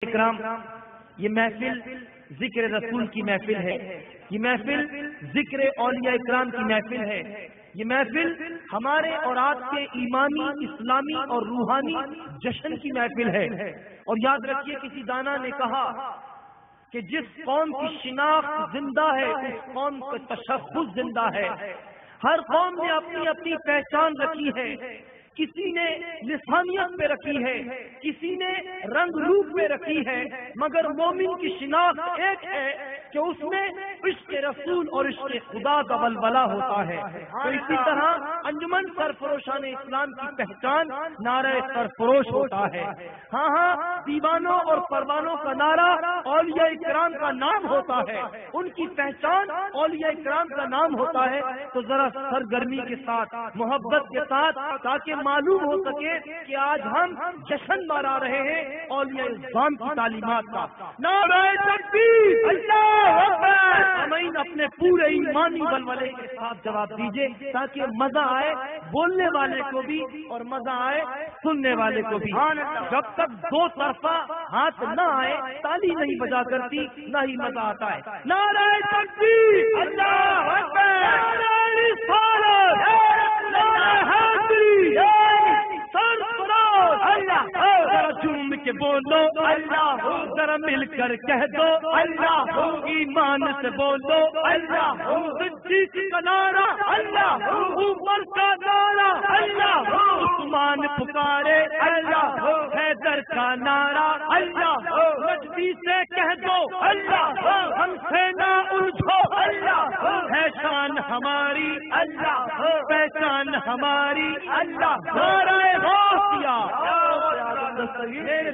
اکرام، یہ محفل ذکر رسول کی محفل ہے، یہ محفل ذکر اولیاء اکرام کی محفل ہے، یہ محفل ہمارے اور آپ کے ایمانی، اسلامی اور روحانی جشن کی محفل ہے۔ اور یاد رکھیے، کسی دانا نے کہا کہ جس قوم کی شناخت زندہ ہے اس قوم کا تشخص زندہ ہے۔ ہر قوم نے اپنی اپنی پہچان رکھی ہے، کسی نے لسانیت پہ رکھی ہے، کسی نے رنگ روپ پہ رکھی ہے، مگر مومن کی شناخت ایک ہے کہ اس میں عشق رسول اور عشق خدا کا ولولہ ہوتا ہے۔ تو اسی طرح انجمن سرفروشان اسلام کی پہچان نعرہ سرفروش ہوتا ہے۔ ہاں ہاں، دیوانوں اور پروانوں کا نعرہ اولیاء اکرام کا نام ہوتا ہے، ان کی پہچان اولیاء اکرام کا نام ہوتا ہے۔ تو ذرا سرگرمی کے ساتھ، محبت کے ساتھ، تاکہ معلوم ہو سکے کہ آج ہم جشن منا رہے ہیں اولیاء اعظام کی تعلیمات کا۔ نعرہ تکبیر، اللہ اکبر! سامعین، اپنے پورے ایمانی ولولے کے ساتھ جواب دیجئے تاکہ مزہ آئے بولنے والے کو بھی اور مزہ آئے سننے والے کو بھی۔ جب تک دو طرفہ ہاتھ نہ آئے تالی نہیں بجا کرتی، نہ ہی مزہ آتا ہے۔ نعرہ تکبیر، اللہ اکبر! نعرہ رسالت، نعرہ حیدری، سرفراز، اللہ! ذرا جھوم کے بولو اللہ، ذرا مل کر کہہ دو اللہ، ایمان سے بولو اللہ، صدیق کا نعرہ اللہ، عمر کا نعرہ اللہ، عثمان پکارے اللہ، حیدر کا نعرہ اللہ، نجدی سے کہہ دو اللہ، ہم سے نہ الجھو اللہ، ہے شان ہماری اللہ، پہچان ہماری اللہ، نعرہ غوثیہ، میرے